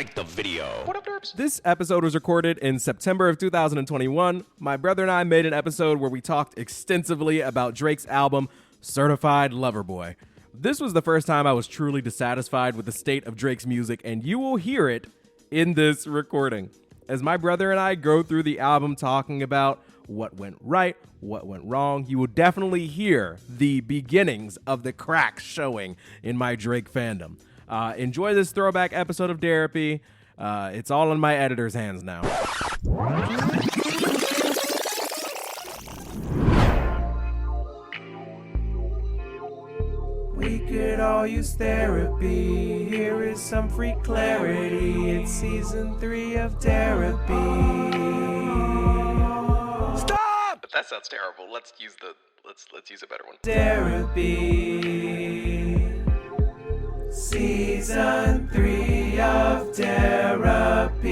like the video. What up, derps? This episode was recorded in September of 2021. My brother and I made an episode where we talked extensively about Drake's album, Certified Lover Boy. This was the first time I was truly dissatisfied with the state of Drake's music, and you will hear it in this recording. As my brother and I go through the album talking about what went right, what went wrong, you will definitely hear the beginnings of the cracks showing in my Drake fandom. Enjoy this throwback episode of Derapy. It's all in my editor's hands now. We could all use therapy. Here is some free clarity. It's season 3 of Derapy. Stop! But that sounds terrible. Let's use a better one. Derapy. Season 3 of Derapy.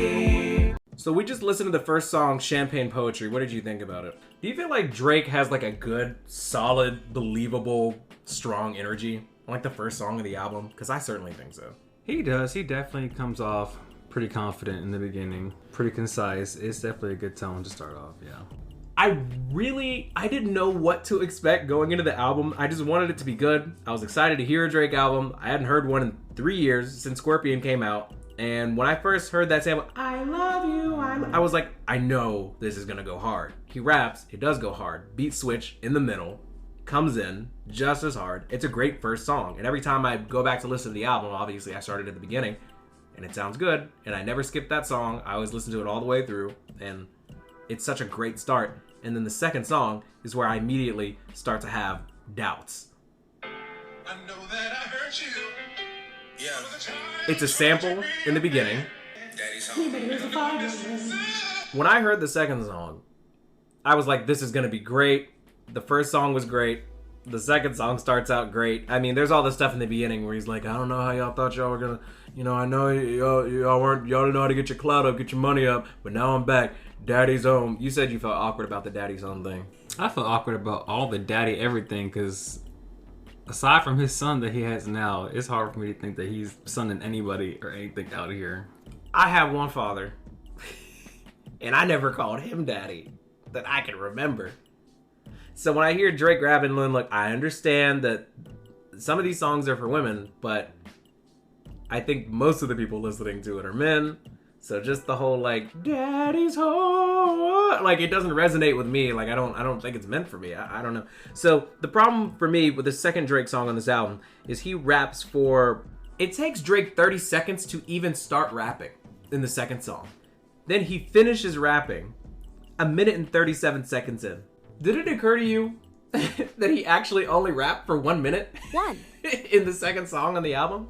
So we just listened to the first song, Champagne Poetry. What did you think about it? Do you feel like Drake has like a good, solid, believable, strong energy? Like the first song of the album? Because I certainly think so. He does. He definitely comes off pretty confident in the beginning. Pretty concise. It's definitely a good tone to start off, yeah. I didn't know what to expect going into the album. I just wanted it to be good. I was excited to hear a Drake album. I hadn't heard one in 3 years since Scorpion came out. And when I first heard that sample, I love you, I was like, I know this is gonna go hard. He raps, it does go hard. Beat switch in the middle, comes in just as hard. It's a great first song. And every time I go back to listen to the album, obviously I started at the beginning, and it sounds good. And I never skipped that song. I always listen to it all the way through. And it's such a great start. And then the second song is where I immediately start to have doubts. I know that I hurt you. Yeah. It's a sample in the beginning. Daddy's home. When I heard the second song, I was like, this is going to be great. The first song was great. The second song starts out great. I mean, there's all this stuff in the beginning where he's like, I don't know how y'all thought y'all were going to, I know y'all didn't know how to get your clout up, get your money up, but now I'm back. Daddy's home. You said you felt awkward about the daddy's home thing. I feel awkward about all the daddy everything because aside from his son that he has now, it's hard for me to think that he's sonning anybody or anything out here. I have one father, and I never called him daddy that I can remember. So when I hear Drake rapping, look, I understand that some of these songs are for women, but I think most of the people listening to it are men. So just the whole like daddy's home, like it doesn't resonate with me. Like I don't think it's meant for me. I don't know. So the problem for me with the second Drake song on this album is he raps for, it takes Drake 30 seconds to even start rapping in the second song. Then he finishes rapping 1 minute and 37 seconds in. Did it occur to you that he actually only rapped for 1 minute? In the second song on the album?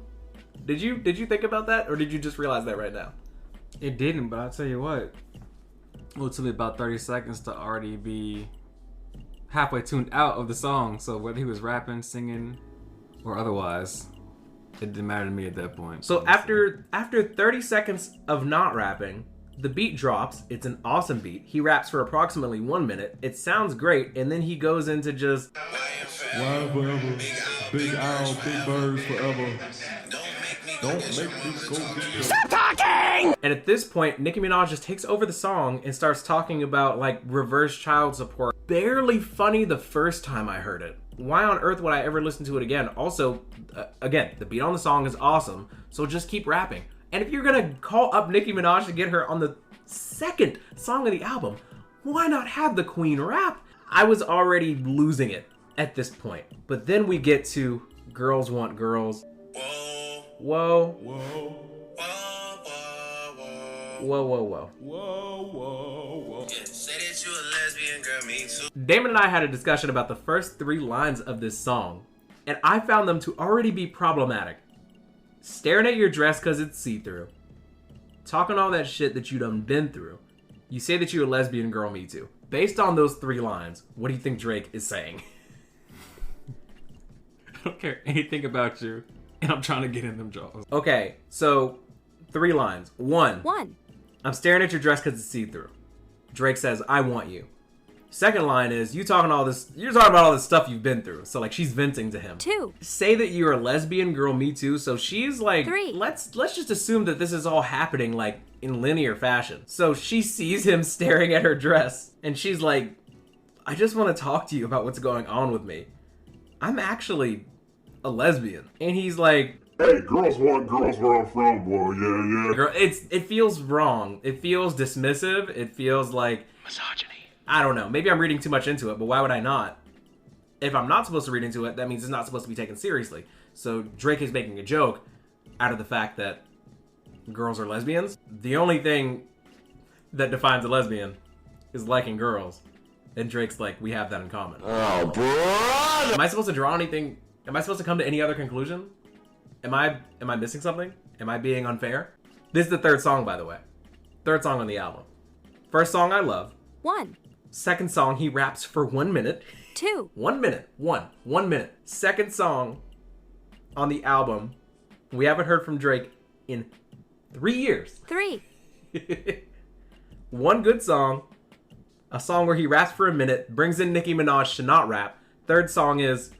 Did you think about that, or did you just realize that right now? It didn't, but I'll tell you what. It took me about 30 seconds to already be halfway tuned out of the song. So whether he was rapping, singing, or otherwise, it didn't matter to me at that point. So after 30 seconds of not rapping, the beat drops. It's an awesome beat. He raps for approximately 1 minute. It sounds great, and then he goes into just Why forever? Big owl, big birds forever. Don't make me go get Stop talking! And at this point, Nicki Minaj just takes over the song and starts talking about like reverse child support. Barely funny the first time I heard it. Why on earth would I ever listen to it again? Also, again, the beat on the song is awesome, so just keep rapping. And if you're gonna call up Nicki Minaj to get her on the second song of the album, why not have the queen rap? I was already losing it at this point. But then we get to Girls Want Girls. Whoa. Whoa. Yeah, say that you a lesbian, girl, me too. Damon and I had a discussion about the first 3 lines of this song, and I found them to already be problematic. Staring at your dress because it's see-through. Talking all that shit that you done been through. You say that you're a lesbian, girl, me too. Based on those 3 lines, what do you think Drake is saying? I don't care anything about you, and I'm trying to get in them jaws. Okay, so 3 lines. 1. One. I'm staring at your dress because it's see-through. Drake says, I want you. Second line is you're talking about all this stuff you've been through. So like she's venting to him. 2. Say that you're a lesbian, girl, me too. So she's like, 3. let's just assume that this is all happening like in linear fashion. So she sees him staring at her dress and she's like, I just want to talk to you about what's going on with me. I'm actually a lesbian. And he's like, Hey, girls want girls where I'm from, boy. Yeah, yeah. girl, it feels wrong. It feels dismissive. It feels like Misogyny. I don't know. Maybe I'm reading too much into it, but why would I not? If I'm not supposed to read into it, that means it's not supposed to be taken seriously. So Drake is making a joke out of the fact that girls are lesbians. The only thing that defines a lesbian is liking girls. And Drake's like, we have that in common. Oh, bro. Am I supposed to draw anything? Am I supposed to come to any other conclusion? Am I missing something? Am I being unfair? This is the third song, by the way. Third song on the album. First song I love. 1. Second song, he raps for 1 minute. 2. 1 minute. 1 minute. Second song on the album. We haven't heard from Drake in 3 years. 3. One good song. A song where he raps for a minute. Brings in Nicki Minaj to not rap. Third song is,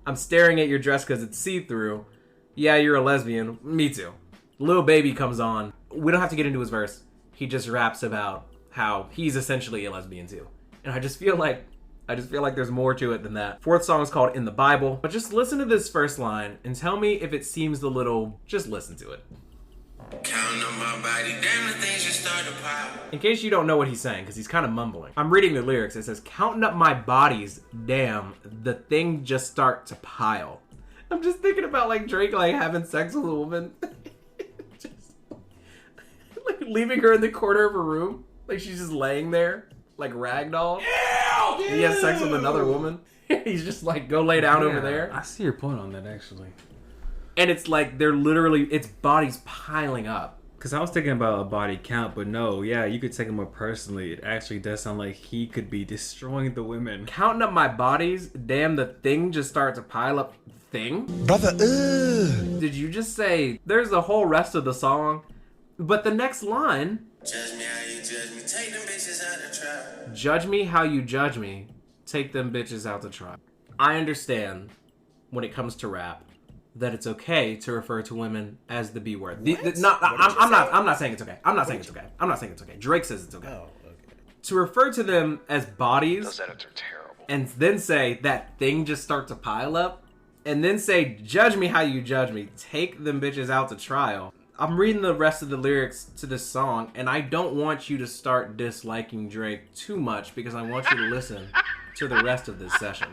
I'm staring at your dress because it's see-through. Yeah, you're a lesbian. Me too. Lil Baby comes on. We don't have to get into his verse. He just raps about how he's essentially a lesbian too. And I just feel like there's more to it than that. Fourth song is called In the Bible. But just listen to this first line and tell me if it seems a little... Just listen to it. Counting on my body, damn the things just start to pile. In case you don't know what he's saying, because he's kind of mumbling. I'm reading the lyrics. It says, counting up my bodies, damn, the thing just start to pile. I'm just thinking about like Drake like having sex with a woman. Just like leaving her in the corner of a room. Like she's just laying there. Like ragdoll. Ew! He has sex with another woman. He's just like, go lay down over there. I see your point on that, actually. And it's like, they're literally, it's bodies piling up. Because I was thinking about a body count, but no, yeah, you could take it more personally. It actually does sound like he could be destroying the women. Counting up my bodies, damn, the thing just started to pile up. Thing? Brother, ugh. Did you just say, there's the whole rest of the song, but the next line, Judge me how you judge me, take them bitches out the trap. judge me how you judge me, take them bitches out to try. I understand, when it comes to rap, that it's okay to refer to women as the B word. I'm not saying it's okay. I'm not saying it's okay. Drake says it's okay. Oh, okay. To refer to them as bodies, Those edits are terrible. and then say that thing just start to pile up, and then say, judge me how you judge me, take them bitches out to trial. I'm reading the rest of the lyrics to this song, and I don't want you to start disliking Drake too much because I want you to listen to the rest of this session.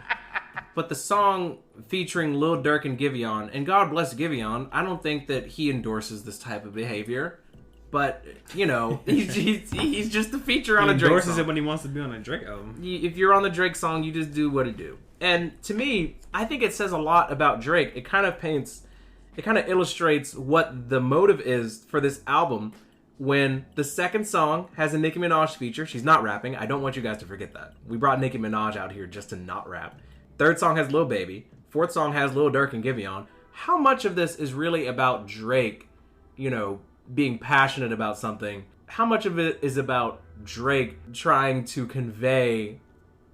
But the song featuring Lil Durk and Giveon, and God bless Giveon, I don't think that he endorses this type of behavior. But, you know, he's just the feature on a Drake song. He endorses it when he wants to be on a Drake album. If you're on the Drake song, you just do what it do. And to me, I think it says a lot about Drake. It kind of illustrates what the motive is for this album when the second song has a Nicki Minaj feature. She's not rapping. I don't want you guys to forget that. We brought Nicki Minaj out here just to not rap. Third song has Lil Baby. Fourth song has Lil Durk and Giveon. How much of this is really about Drake, you know, being passionate about something? How much of it is about Drake trying to convey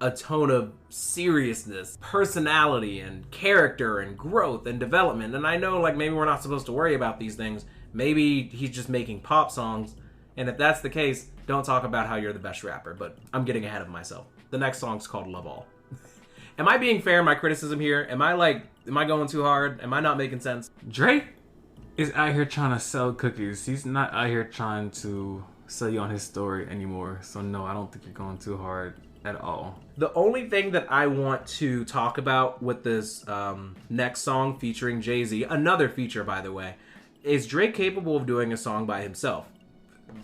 a tone of seriousness, personality, and character, and growth, and development? And I know, like, maybe we're not supposed to worry about these things. Maybe he's just making pop songs. And if that's the case, don't talk about how you're the best rapper. But I'm getting ahead of myself. The next song's called Love All. Am I being fair in my criticism here? Am I going too hard? Am I not making sense? Drake is out here trying to sell cookies. He's not out here trying to sell you on his story anymore. So no, I don't think you're going too hard at all. The only thing that I want to talk about with this next song featuring Jay-Z, another feature by the way, is Drake capable of doing a song by himself?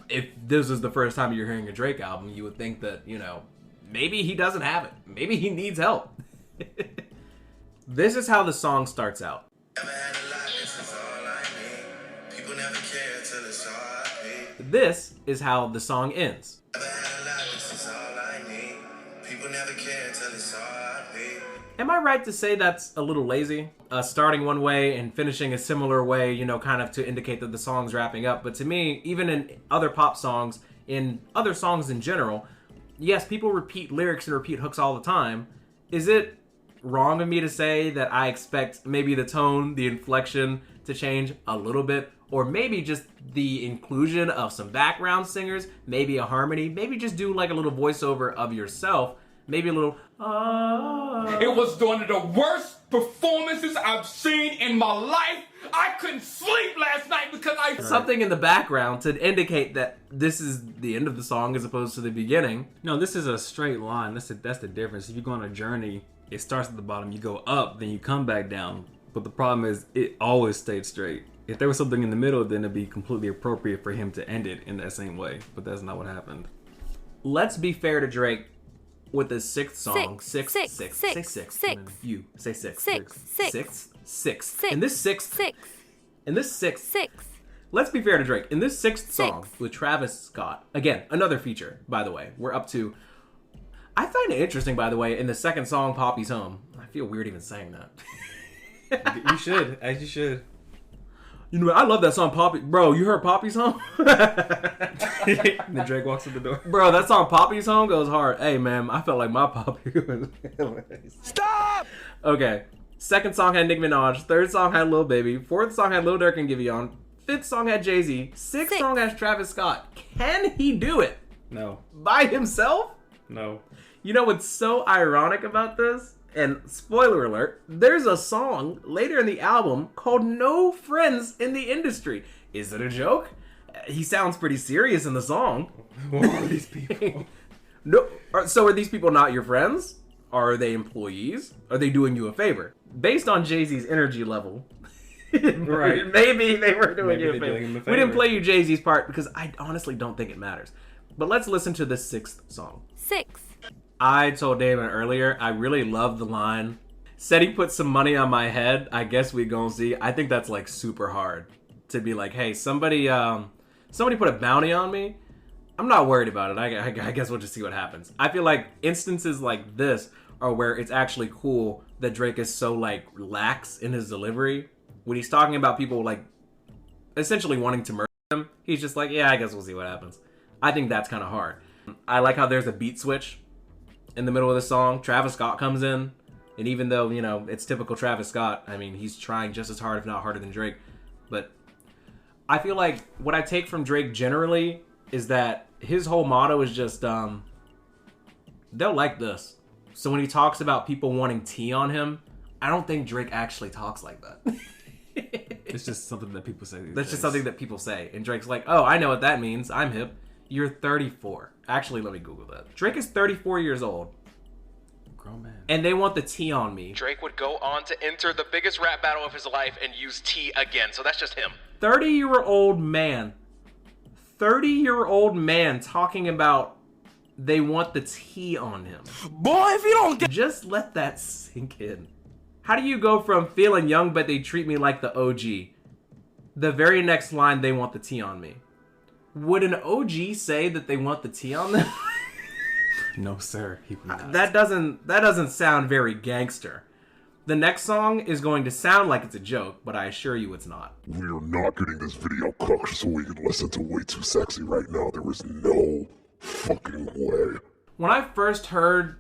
If this is the first time you're hearing a Drake album, you would think that, you know, maybe he doesn't have it. Maybe he needs help. This is how the song starts out. Never had a lot, this is all I need. People never care till it's all I need. This is how the song ends. Never had a lot, this is all I need. People never care till it's all I need. Am I right to say that's a little lazy? Starting one way and finishing a similar way, you know, kind of to indicate that the song's wrapping up. But to me, even in other pop songs, in other songs in general, yes, people repeat lyrics and repeat hooks all the time. Is it wrong of me to say that I expect maybe the tone, the inflection to change a little bit? Or maybe just the inclusion of some background singers, maybe a harmony, maybe just do like a little voiceover of yourself, maybe a little, It was one of the worst performances I've seen in my life. I couldn't sleep last night because I... something in the background to indicate that this is the end of the song as opposed to the beginning. No, this is a straight line. That's the difference. If you go on a journey, it starts at the bottom, you go up, then you come back down. But the problem is, it always stayed straight. If there was something in the middle, then it'd be completely appropriate for him to end it in that same way. But that's not what happened. Let's be fair to Drake with the sixth song. Six. Say six. You say six. Six. In this sixth. Let's be fair to Drake. In this sixth song with Travis Scott, again, another feature, by the way. We're up to... I find it interesting, by the way, in the second song, Poppy's Home. I feel weird even saying that. You should. As you should. You know, I love that song, Poppy. Bro, you heard Poppy's Home? Then Drake walks through the door. Bro, that song, Poppy's Home, goes hard. Hey, man, I felt like my Poppy was... Stop! Okay. Second song had Nicki Minaj. Third song had Lil Baby. Fourth song had Lil Durk and Giveon. Fifth song had Jay-Z. Sixth song has Travis Scott. Can he do it? No. By himself? No. You know what's so ironic about this? And spoiler alert, there's a song later in the album called No Friends in the Industry. Is it a joke? He sounds pretty serious in the song. Who are these people? No. So are these people not your friends? Are they employees? Are they doing you a favor? Based on Jay-Z's energy level, Right. maybe they were doing Maybe you a they're favor. doing him a We didn't favor. play you Jay-Z's part because I honestly don't think it matters. But let's listen to the sixth song. I told Damon earlier, I really love the line. Said he put some money on my head. I guess we gon' see. I think that's like super hard to be like, hey, somebody put a bounty on me. I'm not worried about it. I guess we'll just see what happens. I feel like instances like this are where it's actually cool that Drake is so like lax in his delivery. When he's talking about people like essentially wanting to murder him, he's just like, yeah, I guess we'll see what happens. I think that's kind of hard. I like how there's a beat switch in the middle of the song. Travis Scott comes in, and even though, you know, it's typical Travis Scott, I mean, he's trying just as hard, if not harder than Drake. But I feel like what I take from Drake generally is that his whole motto is just, they'll like this. So when he talks about people wanting tea on him, I don't think Drake actually talks like that. It's just something that people say. That's just something that people say. And Drake's like, oh, I know what that means. I'm hip. You're 34. Actually, let me Google that. Drake is 34 years old. Grown man. And they want the tea on me. Drake would go on to enter the biggest rap battle of his life and use T again, so that's just him. 30-year-old man. 30-year-old man talking about they want the tea on him. Boy, if you don't get... Just let that sink in. How do you go from feeling young but they treat me like the OG? The very next line, they want the tea on me. Would an OG say that they want the tea on them? No, sir. He would not. That doesn't sound very gangster. The next song is going to sound like it's a joke, but I assure you it's not. We are not getting this video cooked so we can listen to Way Too Sexy right now. There is no fucking way. When I first heard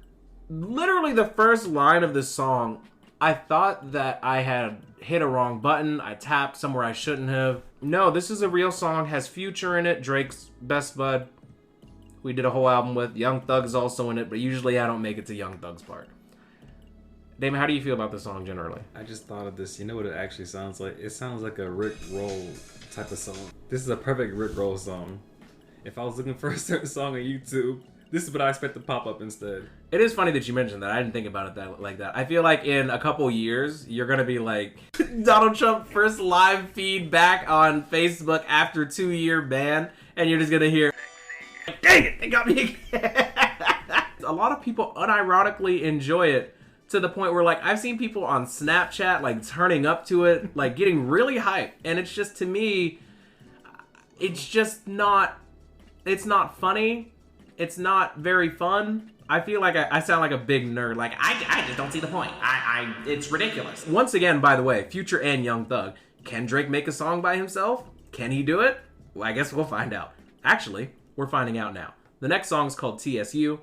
literally the first line of this song, I thought that I had hit a wrong button. I tapped somewhere I shouldn't have. No, this is a real song, has Future in it, Drake's best bud. We did a whole album with. Young Thug's also in it, but usually I don't make it to Young Thug's part. Damon, how do you feel about this song generally? I just thought of this. You know what it actually sounds like? It sounds like a Rick Roll type of song. This is a perfect Rick Roll song. If I was looking for a certain song on YouTube, this is what I expect to pop up instead. It is funny that you mentioned that. I didn't think about it like that. I feel like in a couple years, you're going to be like, Donald Trump first live feed back on Facebook after 2-year ban, and you're just going to hear, dang it, they got me again. A lot of people unironically enjoy it to the point where, like, I've seen people on Snapchat, like, turning up to it, like, getting really hyped. And it's just, to me, it's just not, it's not funny. It's not very fun. I feel like I sound like a big nerd. Like, I just don't see the point. It's ridiculous. Once again, by the way, Future and Young Thug. Can Drake make a song by himself? Can he do it? Well, I guess we'll find out. Actually, we're finding out now. The next song is called TSU.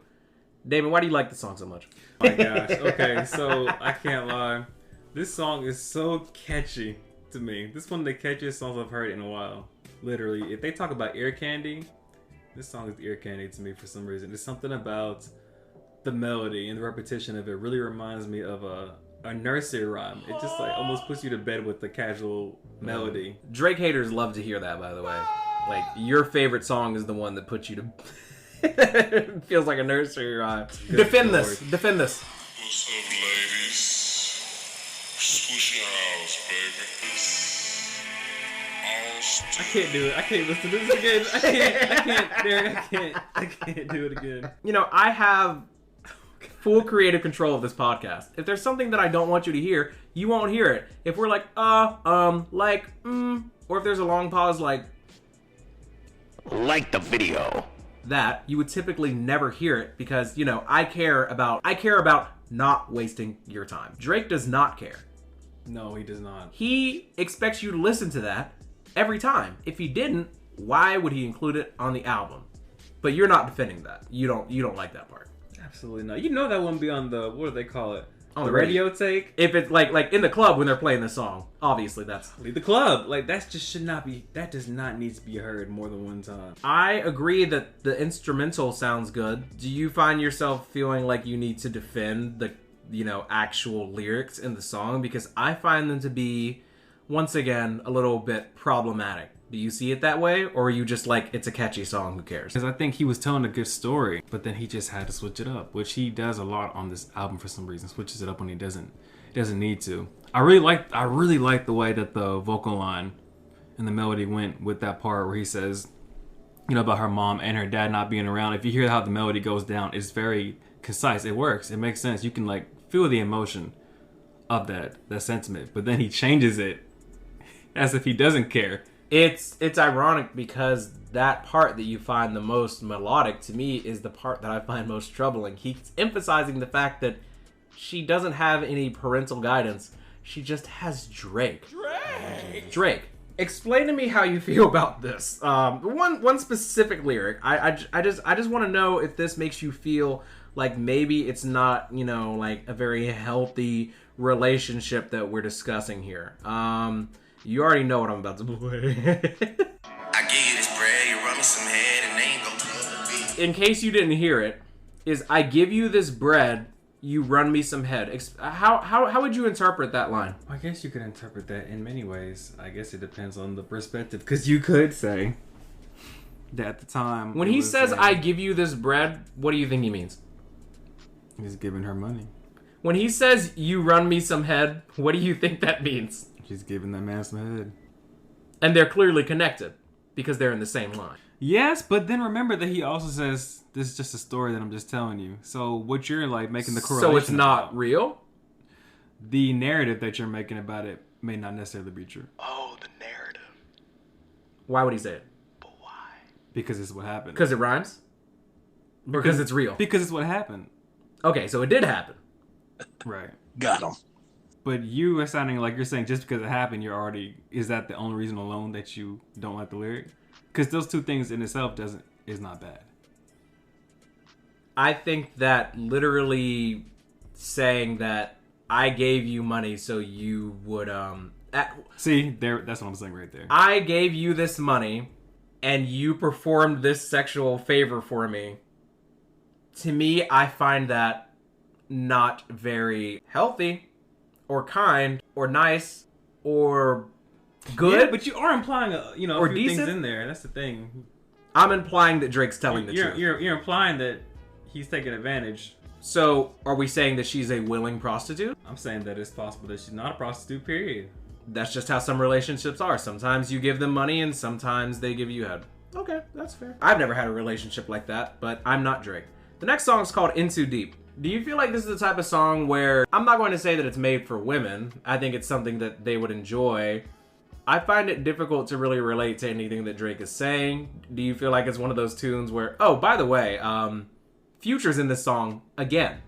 Damon, why do you like the song so much? My gosh. Okay, so I can't lie. This song is so catchy to me. This is one of the catchiest songs I've heard in a while. Literally, if they talk about ear candy, this song is ear candy to me for some reason. There's something about the melody and the repetition of it really reminds me of a nursery rhyme. It just like almost puts you to bed with the casual melody. Drake haters love to hear that, by the way. Like, your favorite song is the one that puts you to... It feels like a nursery rhyme. Defend Lord. this. Defend this. What's up, ladies? Swoosh your house, baby. I can't do it. I can't listen to this again. I can't do it again. You know, I have full creative control of this podcast. If there's something that I don't want you to hear, you won't hear it. If we're like, or if there's a long pause like Like the video. that, you would typically never hear it because, you know, I care about not wasting your time. Drake does not care. No, he does not. He expects you to listen to that every time. If he didn't, why would he include it on the album? But you're not defending that. You don't like that part. Absolutely not. You know that wouldn't be on the, what do they call it? On the the radio take? If it's like in the club when they're playing this song, obviously that's... Leave the club. Like, that just should not be, that does not need to be heard more than one time. I agree that the instrumental sounds good. Do you find yourself feeling like you need to defend the, you know, actual lyrics in the song? Because I find them to be, once again, a little bit problematic. Do you see it that way? Or are you just like, it's a catchy song, who cares? Because I think he was telling a good story, but then he just had to switch it up, which he does a lot on this album for some reason. Switches it up when he doesn't need to. I really like the way that the vocal line and the melody went with that part where he says, you know, about her mom and her dad not being around. If you hear how the melody goes down, it's very concise. It works. It makes sense. You can like feel the emotion of that sentiment. But then he changes it as if he doesn't care. It's ironic because that part that you find the most melodic to me is the part that I find most troubling. He's emphasizing the fact that she doesn't have any parental guidance. She just has Drake. Drake. Explain to me how you feel about this. One specific lyric. I just want to know if this makes you feel like maybe it's not, you know, like a very healthy relationship that we're discussing here. You already know what I'm about to play. I give you this bread, you run me some head, and they ain't go to the In case you didn't hear it, is I give you this bread, you run me some head. How would you interpret that line? I guess you could interpret that in many ways. I guess it depends on the perspective. Because you could say that at the time... When he says, I give you this bread, what do you think he means? He's giving her money. When he says, you run me some head, what do you think that means? She's giving that man some head. And they're clearly connected because they're in the same line. Yes, but then remember that he also says, this is just a story that I'm just telling you. So what you're like making the correlation So it's not about, real? the narrative that you're making about it may not necessarily be true. Oh, the narrative. Why would he say it? But why? Because it's what happened. Because it rhymes? Or because it's real? Because it's what happened. Okay, so it did happen. Right. Got him. But you are sounding like you're saying just because it happened, you're already... Is that the only reason alone that you don't like the lyric? Because those two things in itself is not bad. I think that literally saying that I gave you money so you would... See, that's what I'm saying right there. I gave you this money and you performed this sexual favor for me. To me, I find that not very healthy or kind or nice or good. Yeah, but you are implying a few decent things in there. That's the thing. I'm implying that Drake's telling the truth. You're implying that he's taking advantage. So, are we saying that she's a willing prostitute? I'm saying that it's possible that she's not a prostitute, period. That's just how some relationships are. Sometimes you give them money and sometimes they give you head. Okay, that's fair. I've never had a relationship like that, but I'm not Drake. The next song is called In Too Deep. Do you feel like this is the type of song where, I'm not going to say that it's made for women. I think it's something that they would enjoy. I find it difficult to really relate to anything that Drake is saying. Do you feel like it's one of those tunes where, oh, by the way, Future's in this song again.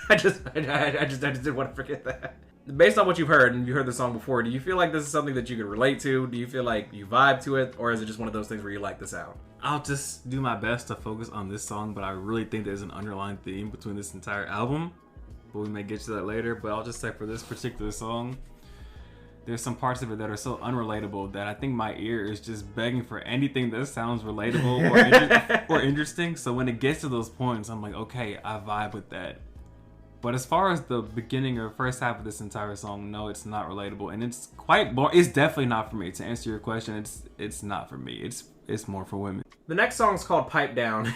I just didn't want to forget that. Based on what you've heard, and you heard the song before, do you feel like this is something that you could relate to? Do you feel like you vibe to it? Or is it just one of those things where you like the sound? I'll just do my best to focus on this song, but I really think there's an underlying theme between this entire album. But we may get to that later. But I'll just say for this particular song, there's some parts of it that are so unrelatable that I think my ear is just begging for anything that sounds relatable or interesting. So when it gets to those points, I'm like, okay, I vibe with that. But as far as the beginning or first half of this entire song, no, it's not relatable, and it's quite boring. It's definitely not for me. To answer your question, it's not for me. It's more for women. The next song's called Pipe Down.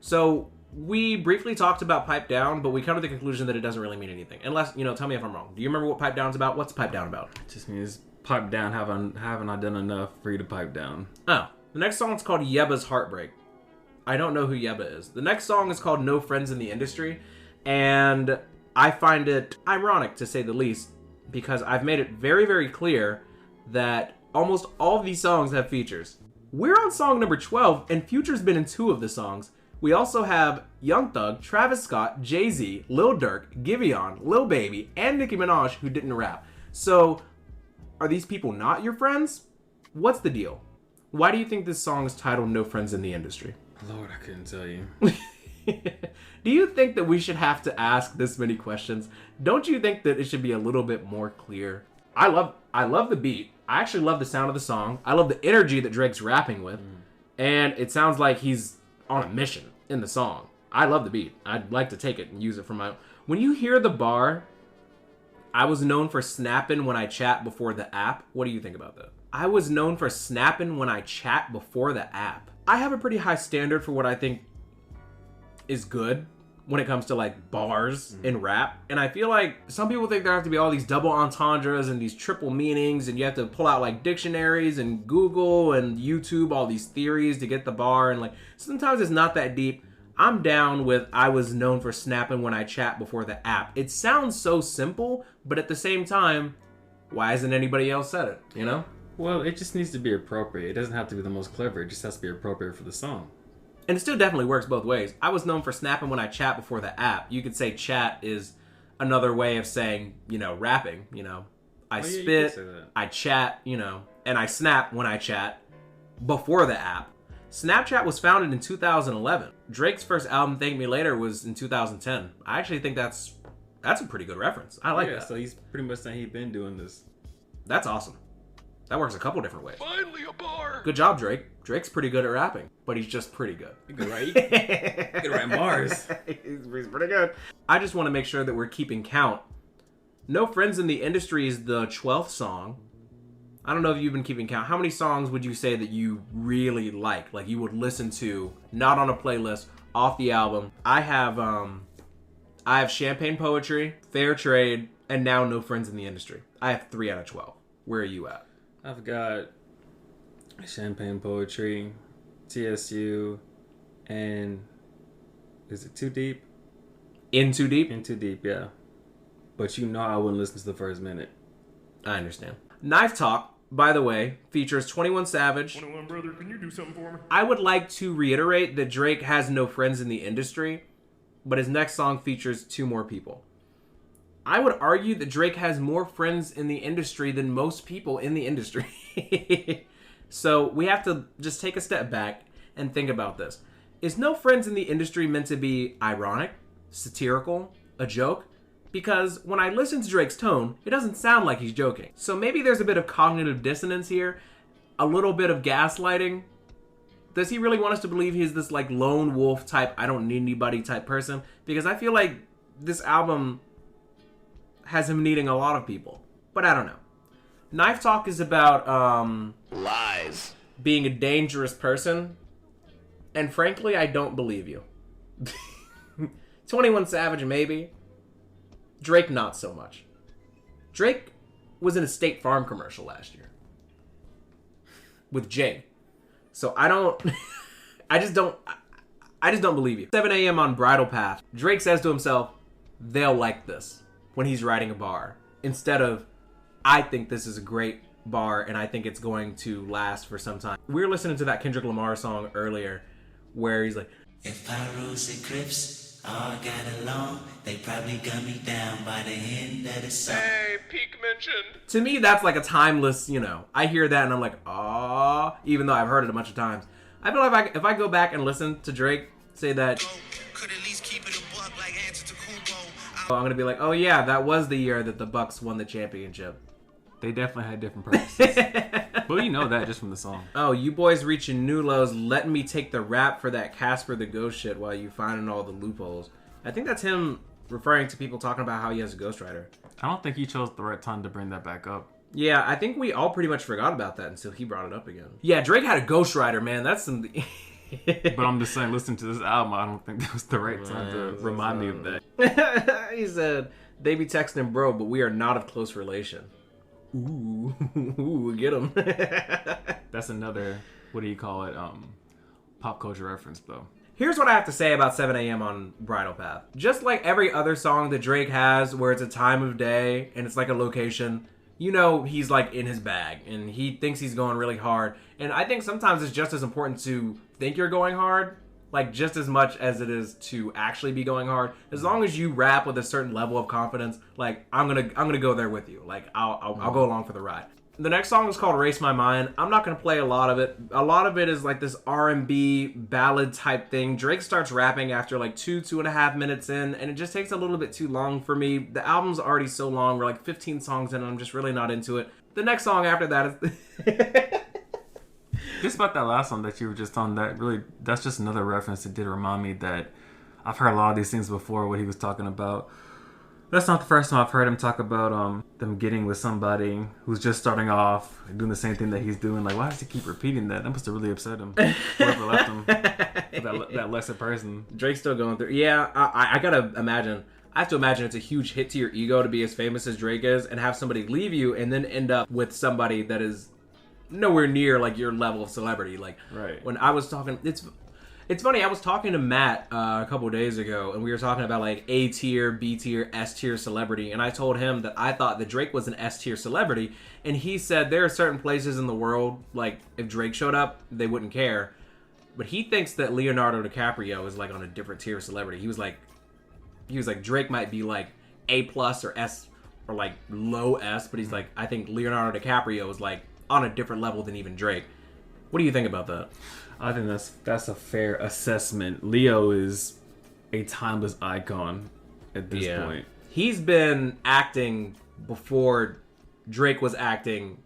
So we briefly talked about Pipe Down, but we come to the conclusion that it doesn't really mean anything. Unless, tell me if I'm wrong. Do you remember what Pipe Down's about? What's Pipe Down about? It just means pipe down. Haven't I done enough for you to pipe down? Oh, the next song's called Yebba's Heartbreak. I don't know who Yebba is. The next song is called No Friends in the Industry, and I find it ironic, to say the least, because I've made it very, very clear that almost all of these songs have features. We're on song number 12, and Future's been in 2 of the songs. We also have Young Thug, Travis Scott, Jay-Z, Lil Durk, Giveon, Lil Baby, and Nicki Minaj, who didn't rap. So, are these people not your friends? What's the deal? Why do you think this song is titled No Friends in the Industry? Lord, I couldn't tell you. Do you think that we should have to ask this many questions? Don't you think that it should be a little bit more clear? I love the beat. I actually love the sound of the song. I love the energy that Drake's rapping with. And it sounds like he's on a mission in the song. I love the beat. I'd like to take it and use it for my own. When you hear the bar, I was known for snapping when I chat before the app. What do you think about that? I was known for snapping when I chat before the app. I have a pretty high standard for what I think is good when it comes to like bars in rap. And I feel like some people think there have to be all these double entendres and these triple meanings, and you have to pull out like dictionaries and Google and YouTube, all these theories to get the bar. And like sometimes it's not that deep. I'm down with I was known for snapping when I chat before the app. It sounds so simple, but at the same time, why hasn't anybody else said it, you know? Well, it just needs to be appropriate. It doesn't have to be the most clever. It just has to be appropriate for the song. And it still definitely works both ways. I was known for snapping when I chat before the app. You could say chat is another way of saying, rapping, I spit, I chat, and I snap when I chat before the app. Snapchat was founded in 2011. Drake's first album, Thank Me Later, was in 2010. I actually think that's a pretty good reference. I like that. So he's pretty much saying he's been doing this. That's awesome. That works a couple different ways. Finally a bar. Good job, Drake. Drake's pretty good at rapping, but he's just pretty good. You can write bars. He's pretty good. I just want to make sure that we're keeping count. No Friends in the Industry is the 12th song. I don't know if you've been keeping count. How many songs would you say that you really like you would listen to, not on a playlist, off the album? I have Champagne Poetry, Fair Trade, and now No Friends in the Industry. I have 3 out of 12. Where are you at? I've got Champagne Poetry, TSU, and is it Too Deep? In Too Deep? In Too Deep, yeah. But I wouldn't listen to the first minute. I understand. Knife Talk, by the way, features 21 Savage. 21 brother, can you do something for me? I would like to reiterate that Drake has no friends in the industry, but his next song features 2 more people. I would argue that Drake has more friends in the industry than most people in the industry. So we have to just take a step back and think about this. Is No Friends in the Industry meant to be ironic, satirical, a joke? Because when I listen to Drake's tone, it doesn't sound like he's joking. So maybe there's a bit of cognitive dissonance here, a little bit of gaslighting. Does he really want us to believe he's this like lone wolf type, I don't need anybody type person? Because I feel like this album has him needing a lot of people. But I don't know. Knife Talk is about Lies. being a dangerous person. And frankly, I don't believe you. 21 Savage, maybe. Drake, not so much. Drake was in a State Farm commercial last year. With Jay. So I just don't believe you. 7 a.m. on Bridal Path. Drake says to himself, they'll like this when he's writing a bar. Instead of, I think this is a great bar and I think it's going to last for some time. We were listening to that Kendrick Lamar song earlier where he's like, if Pyros and Crips all got along, they probably gun me down by the end of the song. Hey, peak mentioned. to me, that's like a timeless, I hear that and I'm like, ah, even though I've heard it a bunch of times. I feel like if I go back and listen to Drake say that, Could at least keep it a buck like Antetokounmpo. I'm gonna be like, oh yeah, that was the year that the Bucks won the championship. They definitely had different purposes. But you know that just from the song. Oh, you boys reaching new lows, letting me take the rap for that Casper the Ghost shit while you finding all the loopholes. I think that's him referring to people talking about how he has a ghostwriter. I don't think he chose the right time to bring that back up. Yeah, I think we all pretty much forgot about that until he brought it up again. Yeah, Drake had a ghostwriter, man. That's some... But I'm just saying, listening to this album, I don't think that was the right time to remind me of that. He said, they be texting bro, but we are not of close relation. Ooh, get him. That's another, what do you call it, pop culture reference, though. Here's what I have to say about 7 a.m. on Bridal Path. Just like every other song that Drake has where it's a time of day and it's like a location, you know he's like in his bag and he thinks he's going really hard. And I think sometimes it's just as important to think you're going hard, like just as much as it is to actually be going hard. As long as you rap with a certain level of confidence, like I'm gonna go there with you. Like I'll go along for the ride. The next song is called Erase My Mind. I'm not going to play a lot of it. A lot of it is like this R&B ballad type thing. Drake starts rapping after like 2.5 minutes in, and it just takes a little bit too long for me. The album's already so long. We're like 15 songs in, and I'm just really not into it. The next song after that is... Just about that last one that you were just on, that's just another reference that did remind me that I've heard a lot of these things before, what he was talking about. That's not the first time I've heard him talk about them getting with somebody who's just starting off, doing the same thing that he's doing. Like, why does he keep repeating that? That must have really upset him. Whoever left him, that lesser person. Drake's still going through. Yeah, I gotta imagine. I have to imagine it's a huge hit to your ego to be as famous as Drake is and have somebody leave you and then end up with somebody that is nowhere near like your level of celebrity. Like, right. When I was talking, it's funny, I was talking to Matt a couple days ago, and we were talking about, like, A-tier, B-tier, S-tier celebrity, and I told him that I thought that Drake was an S-tier celebrity, and he said there are certain places in the world, like, if Drake showed up, they wouldn't care, but he thinks that Leonardo DiCaprio is, like, on a different tier of celebrity. He was like, Drake might be, like, A-plus or S, or, like, low S, but he's like, I think Leonardo DiCaprio is, like, on a different level than even Drake. What do you think about that? I think that's a fair assessment. Leo is a timeless icon at this point. He's been acting before Drake was acting,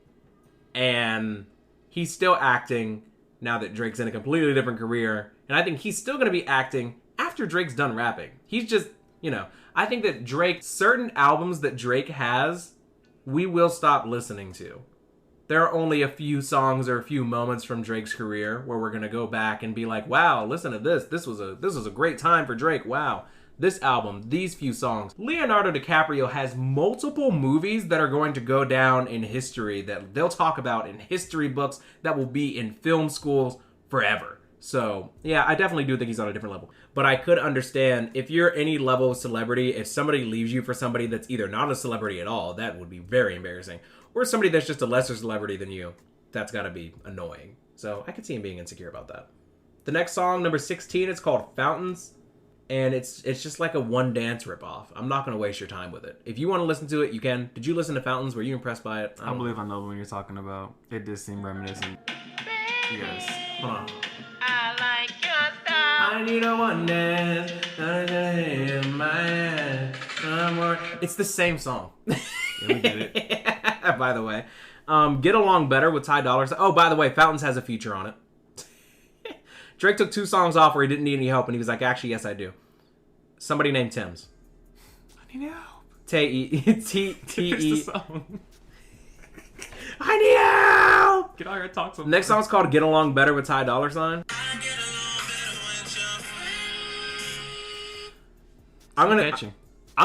and he's still acting now that Drake's in a completely different career. And I think he's still going to be acting after Drake's done rapping. He's just, I think that certain albums that Drake has, we will stop listening to. There are only a few songs or a few moments from Drake's career where we're going to go back and be like, wow, listen to this. This was a great time for Drake. Wow. This album, these few songs. Leonardo DiCaprio has multiple movies that are going to go down in history that they'll talk about in history books that will be in film schools forever. So, yeah, I definitely do think he's on a different level. But I could understand if you're any level of celebrity, if somebody leaves you for somebody that's either not a celebrity at all, that would be very embarrassing. Or somebody that's just a lesser celebrity than you, that's got to be annoying. So I could see him being insecure about that. The next song, number 16, it's called Fountains. And it's just like a one dance ripoff. I'm not going to waste your time with it. If you want to listen to it, you can. Did you listen to Fountains? Were you impressed by it? I believe I know what you're talking about. It did seem reminiscent. Yes. Hold on. I like your style. I need a one dance. In my hand. It's the same song. Yeah, we get it. By the way. Get Along Better with Ty Dolla $ign. Oh, by the way, Fountains has a feature on it. Drake took 2 songs off where he didn't need any help, and he was like, actually, yes, I do. Somebody named Tim's. I need help. T-E. I need help! Get out here and talk to him. Next song's called Get Along Better with Ty Dolla $ign. I'm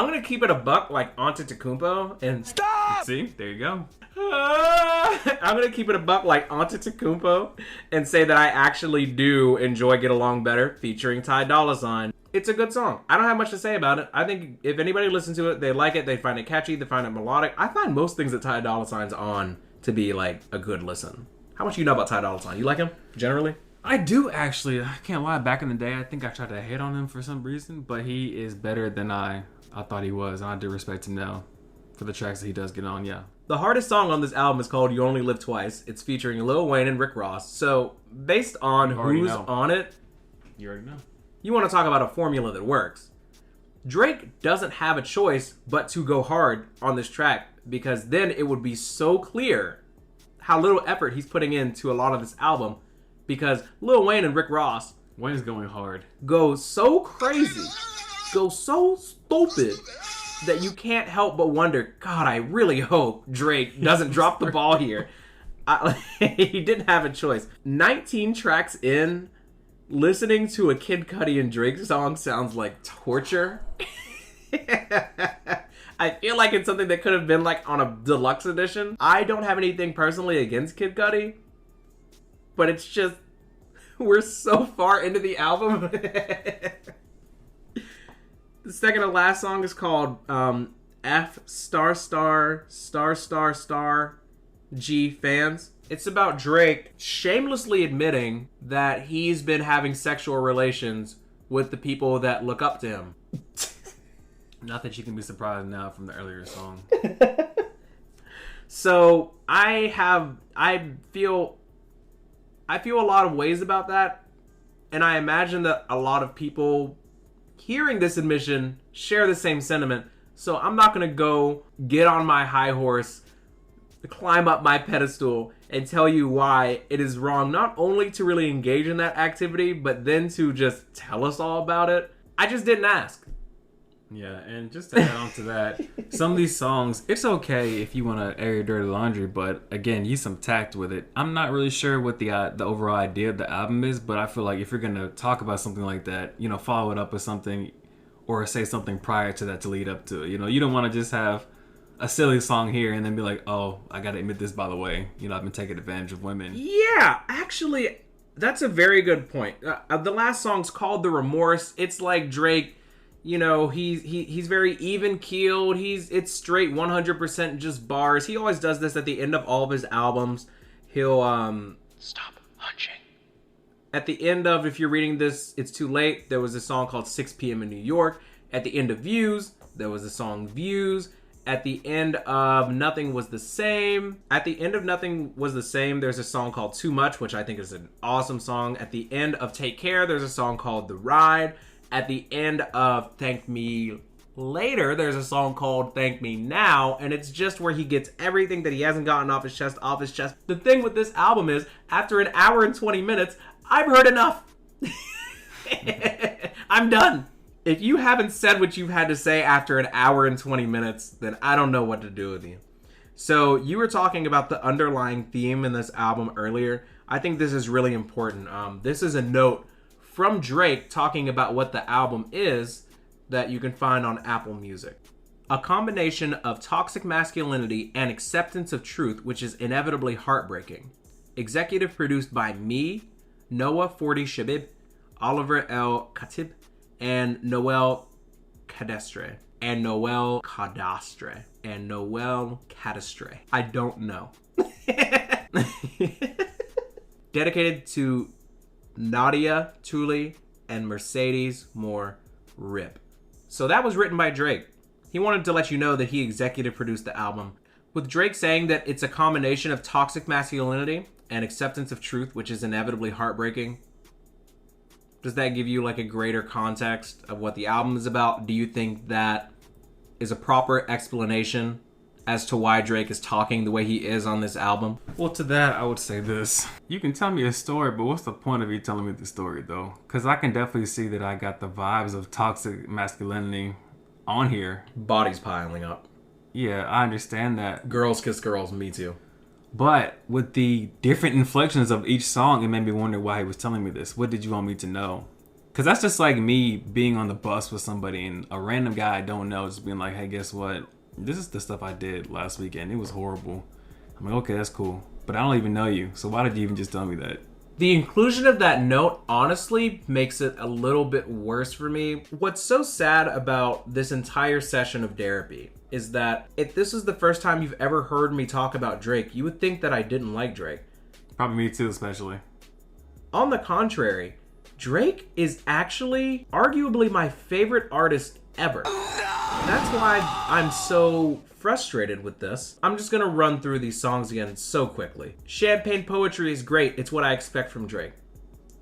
gonna keep it a buck like Antetokounmpo and Stop! See, there you go. I'm gonna keep it a buck like Antetokounmpo and say that I actually do enjoy Get Along Better featuring Ty Dolla $ign. It's a good song. I don't have much to say about it. I think if anybody listens to it, they like it, they find it catchy, they find it melodic. I find most things that Ty Dolla $ign's on to be like a good listen. How much do you know about Ty Dolla $ign? You like him generally? I do actually. I can't lie. Back in the day, I think I tried to hate on him for some reason, but he is better than I thought he was, and I do respect him now for the tracks that he does get on. Yeah, The hardest song on this album is called You Only Live Twice. It's featuring Lil Wayne and Rick Ross. So, based on who's on it, you already know. You want to talk about a formula that works. Drake doesn't have a choice but to go hard on this track, because then it would be so clear how little effort he's putting into a lot of this album, because Lil Wayne and Rick Ross Wayne's going hard. Go so crazy, go so stupid, that you can't help but wonder, God, I really hope Drake doesn't drop the ball here. He didn't have a choice. 19 tracks in, listening to a Kid Cudi and Drake song sounds like torture. I feel like it's something that could have been like on a deluxe edition. I don't have anything personally against Kid Cudi, but it's just, we're so far into the album. The second to last song is called F G Fans. It's about Drake shamelessly admitting that he's been having sexual relations with the people that look up to him. Not that you can be surprised now from the earlier song. So I feel a lot of ways about that, and I imagine that a lot of people hearing this admission share the same sentiment. So I'm not gonna go get on my high horse, climb up my pedestal, and tell you why it is wrong not only to really engage in that activity, but then to just tell us all about it. I just didn't ask. Yeah, and just to add on to that, some of these songs, it's okay if you want to air your dirty laundry, but again, use some tact with it. I'm not really sure what the overall idea of the album is, but I feel like if you're going to talk about something like that, you know, follow it up with something or say something prior to that to lead up to it. You know, you don't want to just have a silly song here and then be like, oh, I got to admit this, by the way. You know, I've been taking advantage of women. Yeah, actually, that's a very good point. The last song's called The Remorse. It's like Drake, you know, he's very even keeled. It's straight 100% just bars. He always does this at the end of all of his albums. He'll Stop hunching. At the end of If You're Reading This, It's Too Late, there was a song called 6 p.m. in New York. At the end of Views, there was a song Views. At the end of Nothing Was the Same, there's a song called Too Much, which I think is an awesome song. At the end of Take Care, there's a song called The Ride. At the end of Thank Me Later, there's a song called Thank Me Now, and it's just where he gets everything that he hasn't gotten off his chest. The thing with this album is, after an hour and 20 minutes, I've heard enough. I'm done. If you haven't said what you've had to say after an hour and 20 minutes, then I don't know what to do with you. So you were talking about the underlying theme in this album earlier. I think this is really important. This is a note from Drake talking about what the album is that you can find on Apple Music. A combination of toxic masculinity and acceptance of truth, which is inevitably heartbreaking. Executive produced by me, Noah 40 Shabib, Oliver L. Khatib, and Noel Cadastre. I don't know. Dedicated to Nadia Tooley and Mercedes Moore Rip. So that was written by Drake. He wanted to let you know that he executive produced the album. With Drake saying that it's a combination of toxic masculinity and acceptance of truth, which is inevitably heartbreaking, does that give you like a greater context of what the album is about? Do you think that is a proper explanation as to why Drake is talking the way he is on this album? Well, to that, I would say this. You can tell me a story, but what's the point of you telling me the story, though? Because I can definitely see that I got the vibes of toxic masculinity on here. Bodies piling up. Yeah, I understand that. Girls kiss girls, me too. But with the different inflections of each song, it made me wonder why he was telling me this. What did you want me to know? Because that's just like me being on the bus with somebody and a random guy I don't know just being like, hey, guess what? This is the stuff I did last weekend. It was horrible. I'm like, okay, that's cool. But I don't even know you. So why did you even just tell me that? The inclusion of that note honestly makes it a little bit worse for me. What's so sad about this entire session of Derapy is that if this is the first time you've ever heard me talk about Drake, you would think that I didn't like Drake. Probably me too, especially. On the contrary, Drake is actually arguably my favorite artist ever. That's why I'm so frustrated with this. I'm just gonna run through these songs again so quickly. Champagne Poetry is great. It's what I expect from Drake.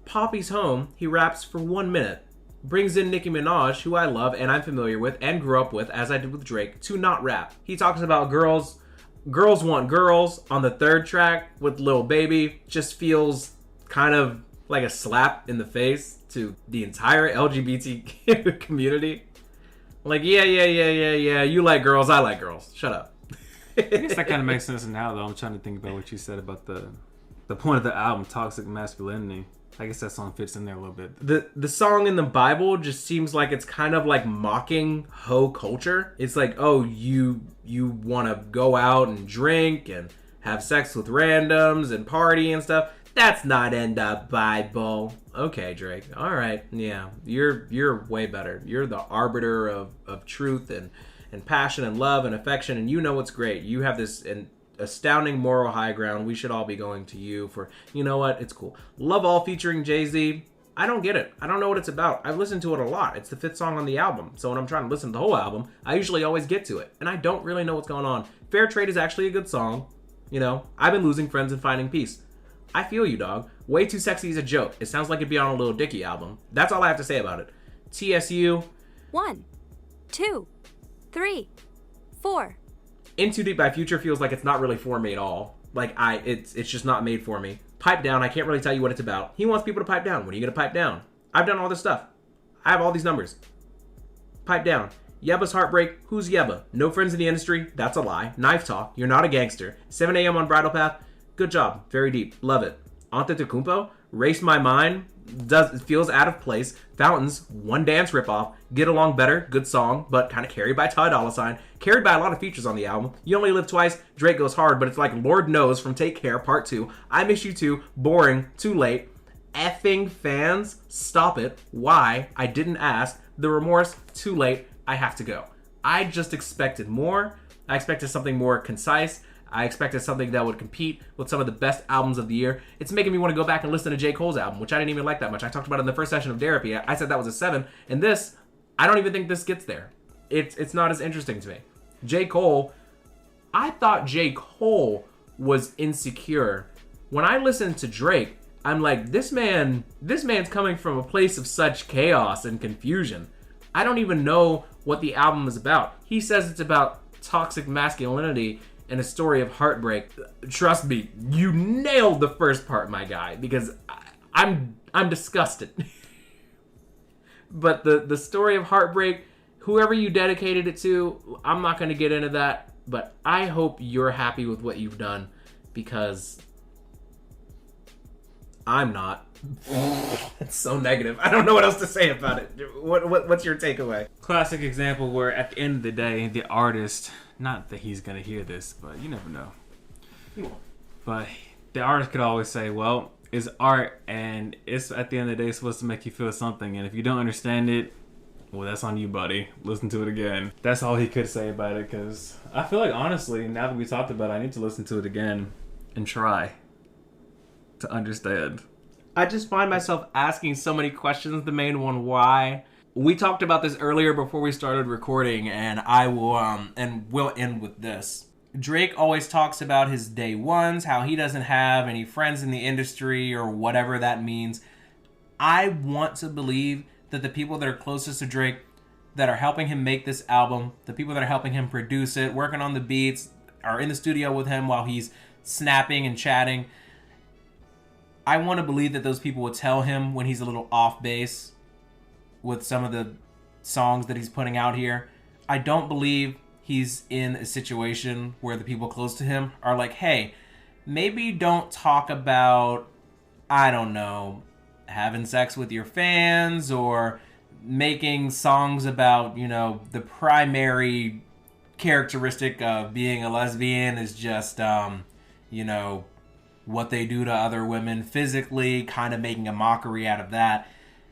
Poppy's Home, he raps for 1 minute. Brings in Nicki Minaj, who I love and I'm familiar with and grew up with, as I did with Drake, to not rap. He talks about girls want girls on the third track with Lil Baby. Just feels kind of like a slap in the face to the entire LGBT community. Like, yeah, you like girls, I like girls. Shut up. I guess that kind of makes sense now, though. I'm trying to think about what you said about the point of the album, Toxic Masculinity. I guess that song fits in there a little bit. The song in the Bible just seems like it's kind of like mocking hoe culture. It's like, oh, you want to go out and drink and have sex with randoms and party and stuff. That's not in the Bible. Okay, Drake. All right. Yeah, you're way better. You're the arbiter of truth and passion and love and affection, and you know what's great. You have this astounding moral high ground. We should all be going to you for, you know what? It's cool. Love All featuring Jay-Z. I don't get it. I don't know what it's about. I've listened to it a lot. It's the 5th song on the album. So when I'm trying to listen to the whole album, I usually always get to it. And I don't really know what's going on. Fair Trade is actually a good song. You know, I've been losing friends and finding peace. I feel you, dog. Way Too Sexy is a joke. It sounds like it'd be on a Lil Dicky album. That's all I have to say about it. TSU. 1, 2, 3, 4. In Too Deep by Future feels like it's not really for me at all. Like, it's just not made for me. Pipe Down, I can't really tell you what it's about. He wants people to pipe down. When are you gonna pipe down? I've done all this stuff. I have all these numbers. Pipe Down. Yebba's Heartbreak. Who's Yebba? No friends in the industry. That's a lie. Knife Talk. You're not a gangster. 7 a.m. on Bridal Path. Good job. Very deep. Love it. Antetokounmpo. Race My Mind. Feels out of place. Fountains, One Dance ripoff. Get Along Better, good song, but kind of carried by Ty Dolla $ign. Carried by a lot of features on the album. You Only Live Twice, Drake goes hard, but it's like Lord Knows from Take Care, Part 2. I Miss You Too, boring, too late. Effing fans, stop it. Why? I didn't ask. The Remorse, too late. I have to go. I just expected more. I expected something more concise. I expected something that would compete with some of the best albums of the year. It's making me want to go back and listen to J. Cole's album, which I didn't even like that much. I talked about it in the first session of Derapy. I said that was a 7. And this, I don't even think this gets there. It's not as interesting to me. J. Cole, I thought J. Cole was insecure. When I listened to Drake, I'm like, this man's coming from a place of such chaos and confusion. I don't even know what the album is about. He says it's about toxic masculinity and a story of heartbreak. Trust me, you nailed the first part, my guy, because I'm disgusted. But the story of heartbreak, whoever you dedicated it to, I'm not going to get into that, but I hope you're happy with what you've done, because I'm not. It's so negative. I don't know what else to say about it. What's your takeaway? Classic example where at the end of the day, the artist, not that he's going to hear this, but you never know. He won't. But the artist could always say, well, it's art, and it's at the end of the day supposed to make you feel something, and if you don't understand it, well, that's on you, buddy. Listen to it again. That's all he could say about it, because I feel like, honestly, now that we talked about it, I need to listen to it again and try to understand. I just find myself asking so many questions. The main one, why? We talked about this earlier before we started recording, and I will and we'll end with this. Drake always talks about his day ones, how he doesn't have any friends in the industry or whatever that means. I want to believe that the people that are closest to Drake, that are helping him make this album, the people that are helping him produce it, working on the beats, are in the studio with him while he's snapping and chatting, I want to believe that those people will tell him when he's a little off base with some of the songs that he's putting out here. I don't believe he's in a situation where the people close to him are like, hey, maybe don't talk about, I don't know, having sex with your fans or making songs about, you know, the primary characteristic of being a lesbian is just, you know, what they do to other women physically, kind of making a mockery out of that.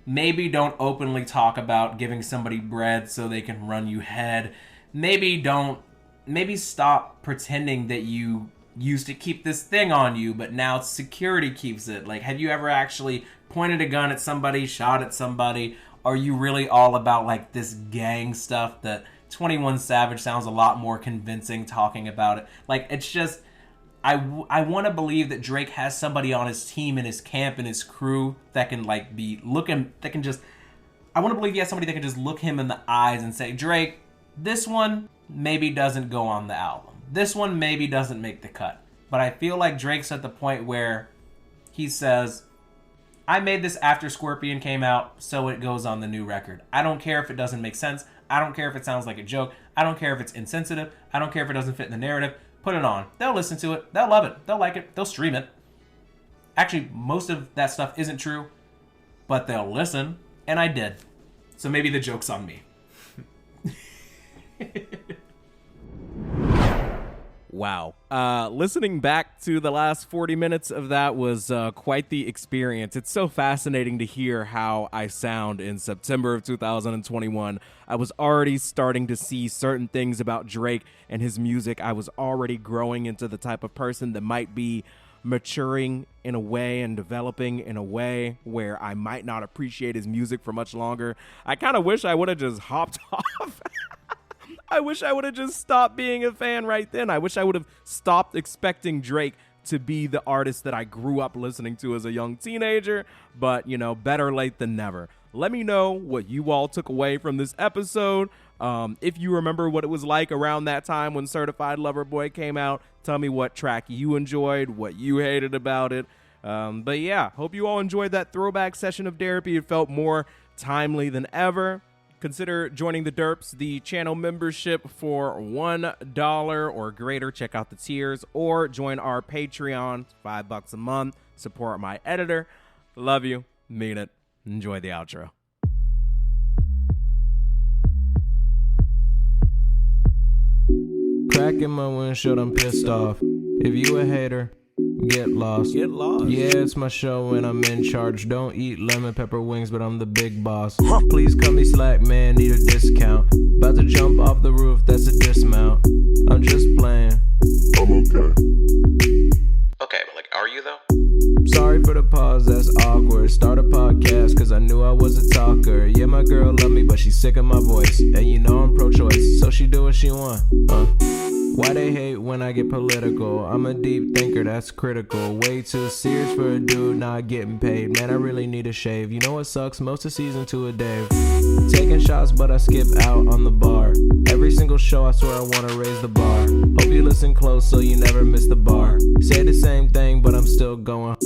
Maybe don't openly talk about giving somebody bread so they can run you head. Maybe stop pretending that you used to keep this thing on you, but now security keeps it. Like, have you ever actually pointed a gun at somebody, shot at somebody? Are you really all about, like, this gang stuff that 21 Savage sounds a lot more convincing talking about it. Like, it's just, I want to believe that Drake has somebody on his team, in his camp, in his crew that can, like, be looking, that can just, I want to believe he has somebody that can just look him in the eyes and say, Drake, this one maybe doesn't go on the album. This one maybe doesn't make the cut. But I feel like Drake's at the point where he says, I made this after Scorpion came out, so it goes on the new record. I don't care if it doesn't make sense. I don't care if it sounds like a joke. I don't care if it's insensitive. I don't care if it doesn't fit in the narrative. Put it on. They'll listen to it. They'll love it. They'll like it. They'll stream it. Actually, most of that stuff isn't true, but they'll listen, and I did. So maybe the joke's on me. Wow. Listening back to the last 40 minutes of that was quite the experience. It's so fascinating to hear how I sound in September of 2021. I was already starting to see certain things about Drake and his music. I was already growing into the type of person that might be maturing in a way and developing in a way where I might not appreciate his music for much longer. I kind of wish I would have just hopped off. I wish I would have just stopped being a fan right then. I wish I would have stopped expecting Drake to be the artist that I grew up listening to as a young teenager. But, you know, better late than never. Let me know what you all took away from this episode. If you remember what it was like around that time when Certified Lover Boy came out, tell me what track you enjoyed, what you hated about it. But yeah, hope you all enjoyed that throwback session of Derapy. It felt more timely than ever. Consider joining the Derps, the channel membership for $1 or greater. Check out the tiers, or join our Patreon, $5 a month. Support my editor. Love you. Mean it. Enjoy the outro. Cracking my windshield, I'm pissed off. If you a hater, get lost. Get lost. Yeah, it's my show and I'm in charge. Don't eat lemon pepper wings, but I'm the big boss. Please cut me slack, man, need a discount. About to jump off the roof, that's a dismount. I'm just playing. I'm okay. Okay, but like, are you though? Sorry for the pause, that's awkward. Start a podcast, cause I knew I was a talker. Yeah, my girl love me, but she's sick of my voice. And you know I'm pro-choice, so she do what she want. Why they hate when I get political? I'm a deep thinker, that's critical. Way too serious for a dude not getting paid. Man, I really need a shave. You know what sucks? Most of season 2 of Dave. Taking shots, but I skip out on the bar. Every single show, I swear I wanna raise the bar. Hope you listen close so you never miss the bar. Say the same thing, but I'm still going.